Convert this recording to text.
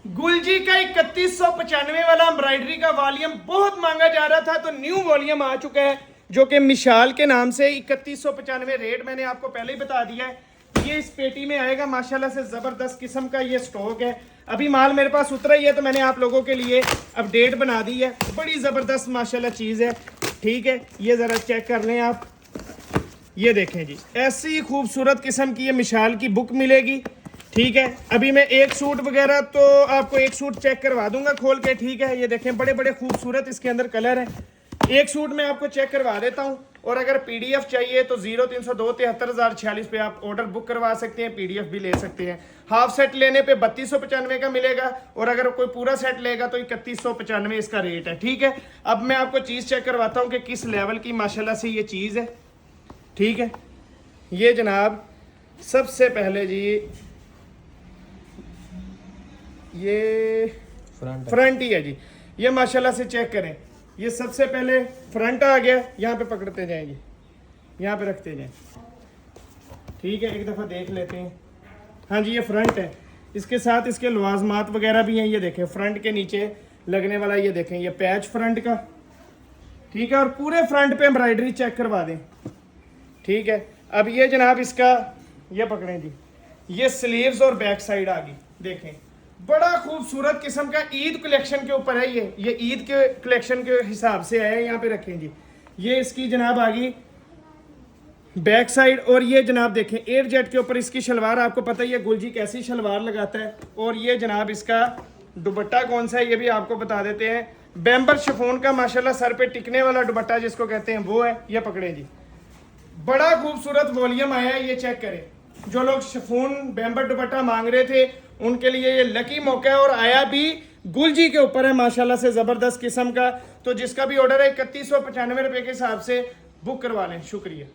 गुलजी का 3195 वाला एम्ब्रॉयडरी का वॉल्यूम बहुत मांगा जा रहा था, तो न्यू वॉल्यूम आ चुका है जो कि मिशाल के नाम से 3195 रेट मैंने आपको पहले ही बता दिया है। ये इस पेटी में आएगा, माशाल्लाह से ज़बरदस्त किस्म का ये स्टॉक है। अभी माल मेरे पास उतरा ही है तो मैंने आप लोगों के लिए अपडेट बना दी है। बड़ी ज़बरदस्त माशाल्लाह चीज़ है, ठीक है। ये ज़रा चेक कर लें आप, ये देखें जी, ऐसी खूबसूरत किस्म की ये मिशाल की बुक मिलेगी, ठीक है। अभी मैं एक सूट वगैरह तो आपको एक सूट चेक करवा दूंगा खोल के, ठीक है। ये देखें बड़े बड़े खूबसूरत इसके अंदर कलर है। एक सूट मैं आपको चेक करवा देता हूं, और अगर पीडीएफ चाहिए तो 0302 73,046 पे आप ऑर्डर बुक करवा सकते हैं, पीडीएफ भी ले सकते हैं। हाफ सेट लेने पे 3295 का मिलेगा, और अगर कोई पूरा सेट लेगा तो 3195 इसका रेट है, ठीक है। अब मैं आपको चीज़ चेक करवाता हूँ कि किस लेवल की माशाल्लाह से ये चीज़ है, ठीक है। ये जनाब सबसे पहले जी ये फ्रंट ही है जी, ये माशाल्लाह से चेक करें। ये सबसे पहले फ्रंट आ गया, यहाँ पे पकड़ते जाएंगे, यहाँ पे रखते जाएं, ठीक है। एक दफ़ा देख लेते हैं। हाँ जी, ये फ्रंट है, इसके साथ इसके लवाजमात वगैरह भी हैं। ये देखें फ्रंट के नीचे लगने वाला, ये देखें ये पैच फ्रंट का, ठीक है। और पूरे फ्रंट पे एम्ब्रॉयडरी चेक करवा दें, ठीक है। अब ये जनाब इसका ये पकड़ें जी, ये स्लीव्स और बैक साइड आ गई, देखें बड़ा खूबसूरत किस्म का ईद कलेक्शन के ऊपर है। ये ईद के कलेक्शन के हिसाब से आया है। यहाँ पे रखें जी, ये इसकी जनाब आ गई बैक साइड, और ये जनाब देखें एयर जेट के ऊपर इसकी शलवार। आपको पता ही है गुलजी कैसी शलवार लगाता है। और ये जनाब इसका दुपट्टा कौन सा है ये भी आपको बता देते हैं। बैम्बर शिफॉन का माशाल्लाह सर पे टिकने वाला दुपट्टा जिसको कहते हैं वो है। ये पकड़े जी, बड़ा खूबसूरत वॉल्यूम आया है, ये चेक करें। जो लोग शिफॉन बैम्बर दुपट्टा मांग रहे थे उनके लिए ये लकी मौका है, और आया भी गुलजी के ऊपर है माशाल्लाह से ज़बरदस्त किस्म का। तो जिसका भी ऑर्डर है 3195 रुपये के हिसाब से बुक करवा लें। शुक्रिया।